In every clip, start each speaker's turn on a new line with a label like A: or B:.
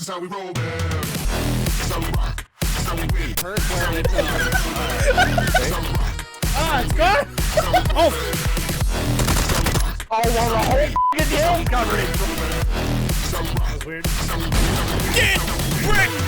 A: is how we roll, man. This is how we rock. This is how we win. This is how we
B: Ah, it's gone! Oh! Oh, well, the whole f***ing hill's covered in. That was weird. Get wrecked!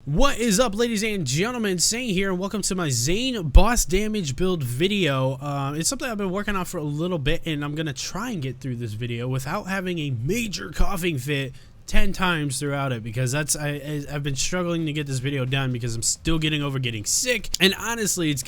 C: What is up, ladies and gentlemen? Zane here, and welcome to my Zane boss damage build video. It's something I've been working on for a little bit, and I'm gonna try and get through this video without having a major coughing fit 10 times throughout it, because I've been struggling to get this video done because I'm still getting over getting sick, and honestly it's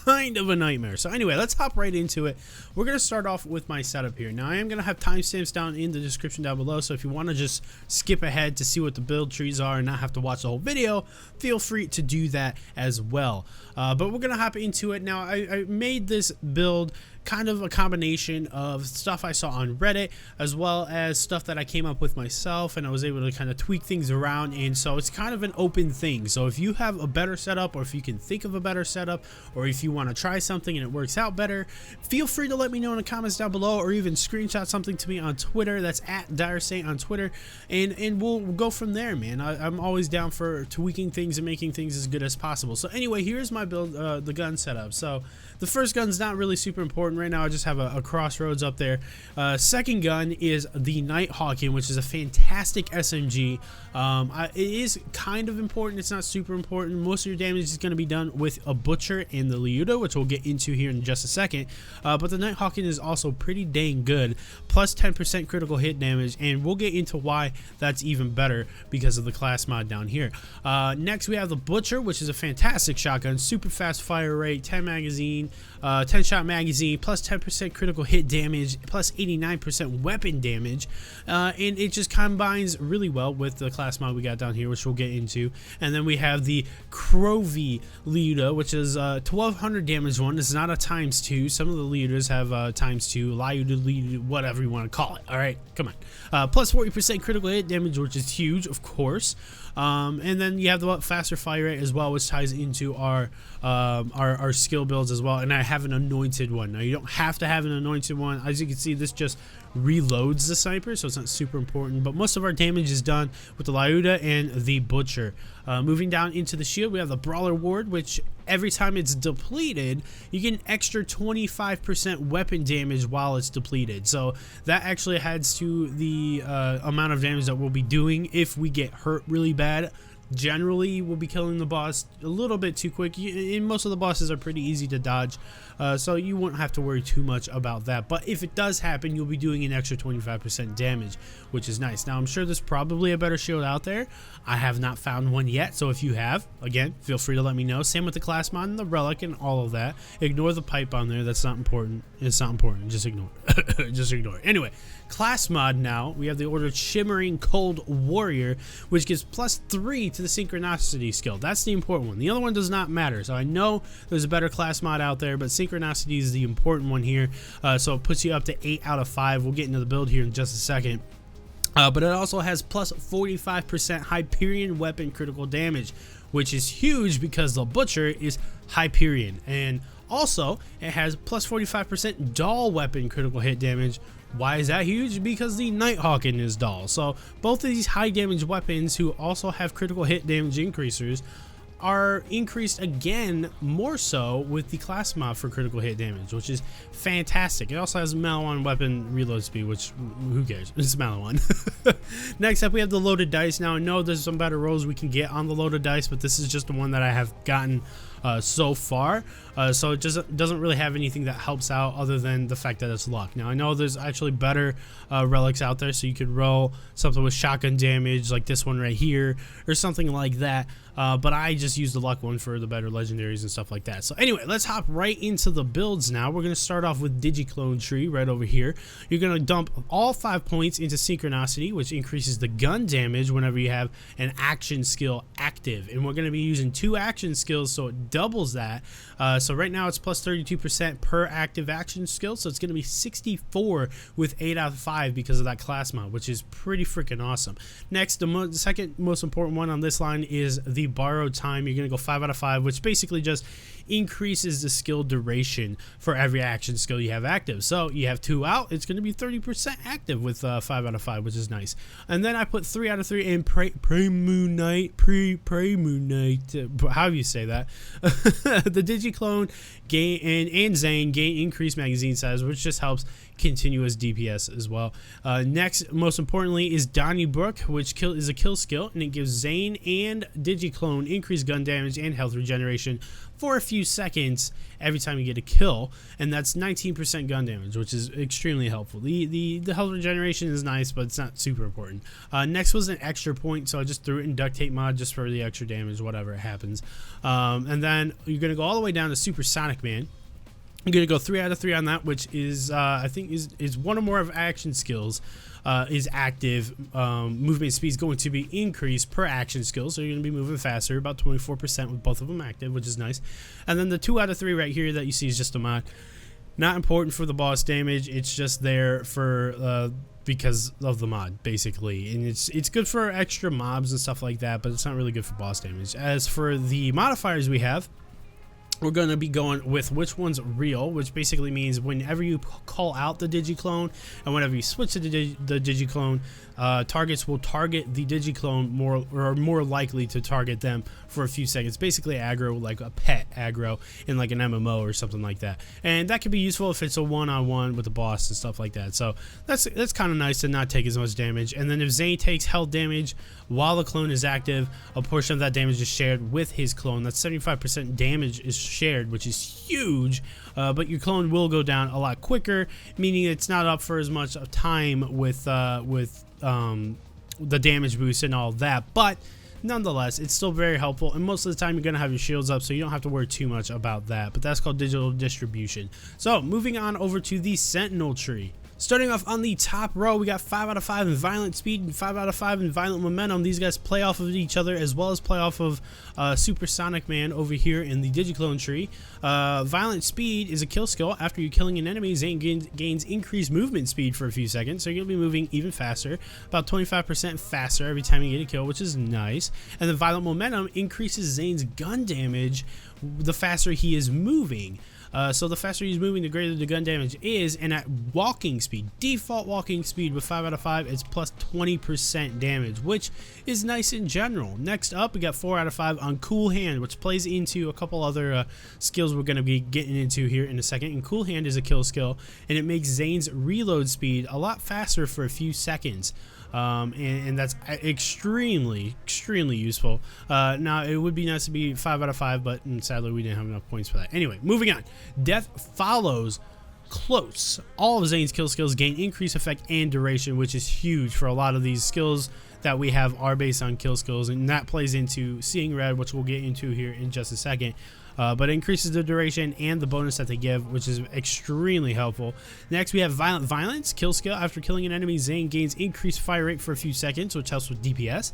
C: kind of a nightmare. So anyway, let's hop right into it. We're gonna start off with my setup here. Now I am gonna have timestamps down in the description down below, so if you want to just skip ahead to see what the build trees are and not have to watch the whole video, feel free to do that as well. But we're gonna hop into it now. I made this build kind of a combination of stuff I saw on Reddit as well as stuff that I came up with myself, and I was able to kind of tweak things around, and so it's kind of an open thing. So if you have a better setup, or if you can think of a better setup, or if you want to try something and it works out better, feel free to let me know in the comments down below, or even screenshot something to me on Twitter. That's at DireSaint on Twitter, and we'll go from there, man. I'm always down for tweaking things and making things as good as possible. So anyway, here's my build, the gun setup. So the first gun's not really super important right now. I just have a crossroads up there. Second gun is the Nighthawking, which is a fantastic SMG. It is kind of important. It's not super important. Most of your damage is going to be done with a Butcher and the Leuta, which we'll get into here in just a second. But the Nighthawking is also pretty dang good, plus 10% critical hit damage, and we'll get into why that's even better because of the class mod down here. Next, we have the Butcher, which is a fantastic shotgun, super fast fire rate, 10 shot magazine, plus 10% critical hit damage, plus 89% weapon damage, and it just combines really well with the class mod we got down here, which we'll get into. And then we have the Crovey Leuta, which is a 1200 damage one. It's not a ×2. Some of the Leutas have ×2, Leuta, whatever you want to call it. All right, come on. Plus 40% critical hit damage, which is huge, of course. And then you have the faster fire rate as well, which ties into our skill builds as well. And I have an anointed one. Now you don't have to have an anointed one. As you can see, this just reloads the sniper, so it's not super important, but most of our damage is done with the Leuta and the Butcher. Moving down into the shield, we have the Brawler Ward, which every time it's depleted, you get an extra 25% weapon damage while it's depleted. So that actually adds to the amount of damage that we'll be doing if we get hurt really bad. Generally, we'll be killing the boss a little bit too quick, and most of the bosses are pretty easy to dodge, so you won't have to worry too much about that. But if it does happen, you'll be doing an extra 25% damage, which is nice. Now, I'm sure there's probably a better shield out there. I have not found one yet, so if you have, again, feel free to let me know. Same with the class mod and the relic and all of that. Ignore the pipe on there. That's not important. It's not important. Just ignore it. Just ignore it. Anyway, class mod now. We have the order Shimmering Cold Warrior, which gives plus 3 to the synchronicity skill. That's the important one. The other one does not matter. So I know there's a better class mod out there, but synchronicity is the important one here. So it puts you up to 8 out of 5. We'll get into the build here in just a second. But it also has plus 45% Hyperion weapon critical damage, which is huge because the Butcher is Hyperion. And also, it has plus 45% Doll weapon critical hit damage. Why is that huge? Because the Nighthawking is Doll. So both of these high damage weapons, who also have critical hit damage increasers, are increased again more so with the class mod for critical hit damage, which is fantastic. It also has Malawan weapon reload speed, which who cares? It's Malawan. Next up, we have the loaded dice. Now I know there's some better rolls we can get on the loaded dice, but this is just the one that I have gotten so far, so it just doesn't really have anything that helps out other than the fact that it's luck. Now I know there's actually better relics out there, so you could roll something with shotgun damage like this one right here or something like that, but I just use the luck one for the better legendaries and stuff like that. So anyway, let's hop right into the builds now. We're going to start off with Digiclone Tree right over here. You're going to dump all 5 points into Synchronicity, which increases the gun damage whenever you have an action skill active, and we're going to be using 2 action skills, so it doubles that. So right now it's plus 32% per active action skill, so it's going to be 64 with 8 out of 5 because of that class mod, which is pretty freaking awesome. Next, the second most important one on this line is the Borrowed Time time, you're going to go 5 out of 5, which basically just increases the skill duration for every action skill you have active. So you have 2 out, it's going to be 30% active with 5 out of 5, which is nice. And then I put 3 out of 3 in Pre-Moon Night, how do you say that? The Digiclone gain and Zane gain increased magazine size, which just helps continuous DPS as well. Next, most importantly, is Donnybrook, which is a kill skill, and it gives Zane and Digiclone increased gun damage and health regeneration for a few seconds every time you get a kill, and that's 19% gun damage, which is extremely helpful. The health regeneration is nice, but it's not super important. Next was an extra point, so I just threw it in duct tape mod just for the extra damage, whatever it happens. And then you're going to go all the way down to Supersonic Man. I'm going to go 3 out of 3 on that, which is, I think, is one or more of action skills is active. Movement speed is going to be increased per action skill, so you're going to be moving faster, about 24% with both of them active, which is nice. And then the 2 out of 3 right here that you see is just a mod. Not important for the boss damage, it's just there for because of the mod, basically. And it's good for extra mobs and stuff like that, but it's not really good for boss damage. As for the modifiers we have, we're going to be going with which one's real, which basically means whenever you call out the Digiclone and whenever you switch to the Digiclone, targets will target the Digiclone more likely to target them for a few seconds. Basically aggro, like a pet aggro in like an MMO or something like that. And that can be useful if it's a one-on-one with the boss and stuff like that. So that's kind of nice to not take as much damage. And then if Zane takes health damage while the clone is active, a portion of that damage is shared with his clone. That's 75% damage is shared, which is huge. But your clone will go down a lot quicker, meaning it's not up for as much time with the damage boost and all that. But nonetheless, it's still very helpful, and most of the time you're going to have your shields up, so you don't have to worry too much about that. But that's called digital distribution. So moving on over to the Sentinel tree. Starting off on the top row, we got 5 out of 5 in Violent Speed and 5 out of 5 in Violent Momentum. These guys play off of each other as well as play off of Supersonic Man over here in the Digiclone tree. Violent Speed is a kill skill. After you're killing an enemy, Zane gains increased movement speed for a few seconds, so you're going to be moving even faster, about 25% faster every time you get a kill, which is nice. And then Violent Momentum increases Zane's gun damage the faster he is moving. So the faster he's moving, the greater the gun damage is, and at walking speed, default walking speed with 5 out of 5, it's plus 20% damage, which is nice in general. Next up, we got 4 out of 5 on Cool Hand, which plays into a couple other skills we're going to be getting into here in a second. And Cool Hand is a kill skill, and it makes Zane's reload speed a lot faster for a few seconds. And that's extremely useful. Now it would be nice to be 5 out of 5, but sadly we didn't have enough points for that. Anyway, moving on. Death follows close. All of Zane's kill skills gain increased effect and duration, which is huge for a lot of these skills that we have are based on kill skills, and that plays into Seeing Red, which we'll get into here in just a second. But it increases the duration and the bonus that they give, which is extremely helpful. Next, we have Violent Violence, kill skill. After killing an enemy, Zane gains increased fire rate for a few seconds, which helps with DPS.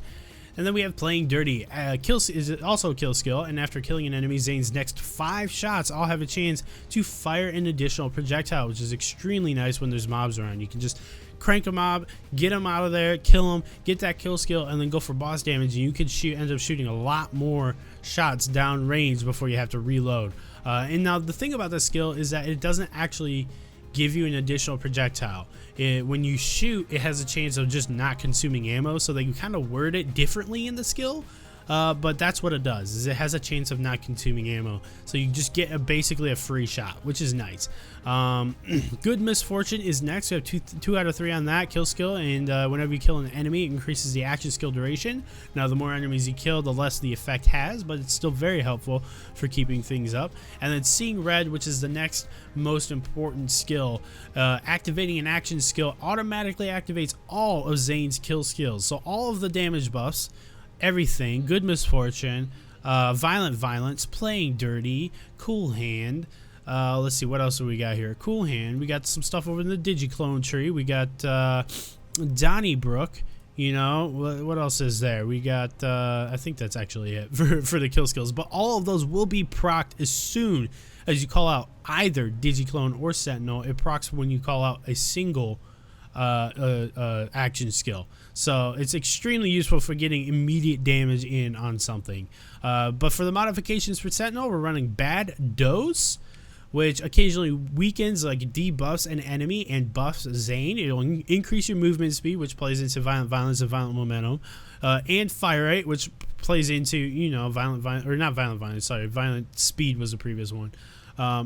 C: And then we have Playing Dirty. Kill is also a kill skill, and after killing an enemy, Zane's next 5 shots all have a chance to fire an additional projectile, which is extremely nice when there's mobs around. You can just crank a mob, get them out of there, kill them, get that kill skill, and then go for boss damage, and you could end up shooting a lot more shots down range before you have to reload. And now the thing about this skill is that it doesn't actually give you an additional projectile. When you shoot, it has a chance of just not consuming ammo, so they can kind of word it differently in the skill. But that's what it does, is it has a chance of not consuming ammo, so you just get basically a free shot, which is nice. Good Misfortune is next. We have 2 out of 3 on that kill skill, and whenever you kill an enemy, it increases the action skill duration. Now the more enemies you kill, the less the effect has, but it's still very helpful for keeping things up. And then Seeing Red, which is the next most important skill. Activating an action skill automatically activates all of Zane's kill skills, so all of the damage buffs, everything, Good Misfortune, Violent Violence, Playing Dirty, Cool Hand. Let's see, what else do we got here? Cool Hand. We got some stuff over in the Digiclone tree. We got Donnybrook. You know, what else is there? We got, I think that's actually it for the kill skills. But all of those will be procced as soon as you call out either Digiclone or Sentinel. It procs when you call out a single action skill. So it's extremely useful for getting immediate damage in on something. But for the modifications for Sentinel, we're running Bad Dose, which occasionally weakens, like debuffs an enemy and buffs Zane. It'll increase your movement speed, which plays into Violent Violence and Violent Momentum, and Fire Rate, which plays into, you know, Violent Speed was the previous one.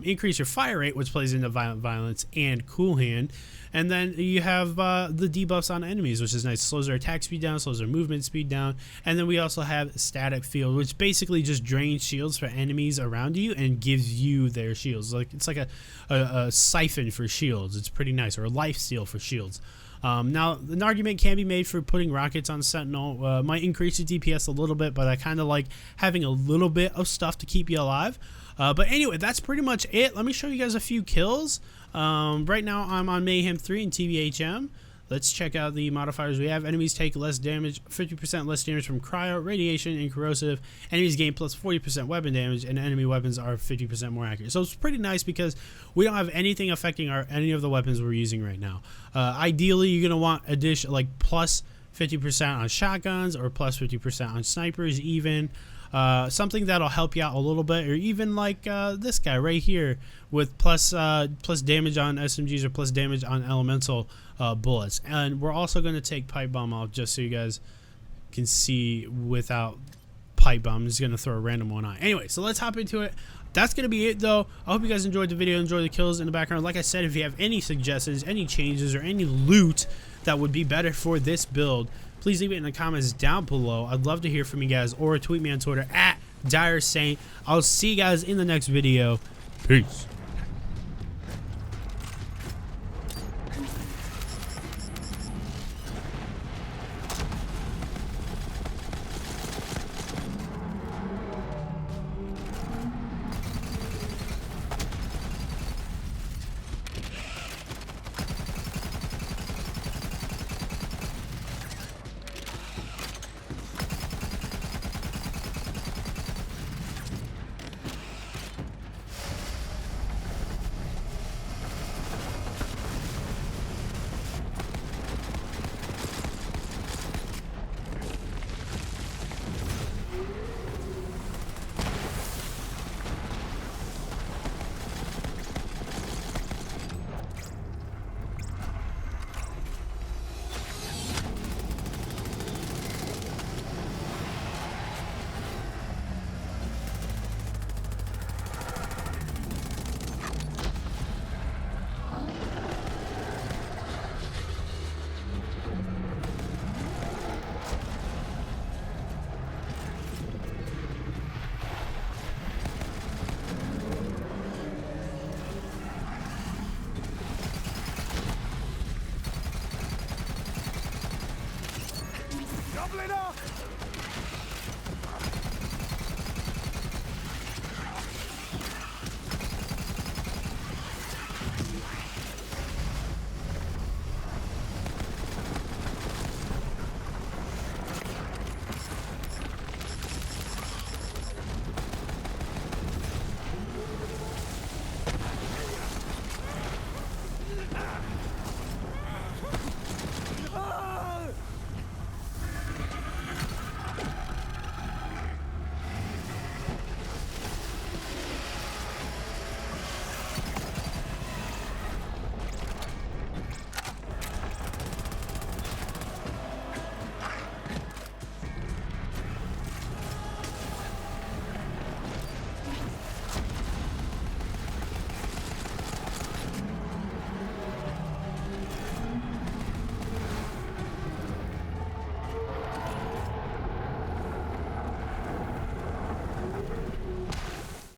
C: Increase your Fire Rate, which plays into Violent Violence and Cool Hand. And then you have the debuffs on enemies, which is nice. Slows their attack speed down, slows their movement speed down. And then we also have Static Field, which basically just drains shields for enemies around you and gives you their shields. Like it's like a siphon for shields. It's pretty nice, or a life steal for shields. Now, an argument can be made for putting rockets on Sentinel. Might increase your DPS a little bit, but I kind of like having a little bit of stuff to keep you alive. But anyway, that's pretty much it. Let me show you guys a few kills. Right now, I'm on Mayhem 3 and TBHM. Let's check out the modifiers we have. Enemies take less damage, 50% less damage from cryo, radiation, and corrosive. Enemies gain plus 40% weapon damage, and enemy weapons are 50% more accurate. So it's pretty nice because we don't have anything affecting any of the weapons we're using right now. Ideally, you're gonna want addition, like plus 50% on shotguns or plus 50% on snipers, even. Something that'll help you out a little bit, or even like this guy right here with plus damage on SMGs or plus damage on elemental bullets. And we're also going to take Pipe Bomb off just so you guys can see without Pipe Bomb. I'm just going to throw a random one on. Anyway, so let's hop into it. That's going to be it, though. I hope you guys enjoyed the video, enjoyed the kills in the background. Like I said, if you have any suggestions, any changes, or any loot that would be better for this build, please leave it in the comments down below. I'd love to hear from you guys, or tweet me on Twitter at DireSaint. I'll see you guys in the next video. Peace.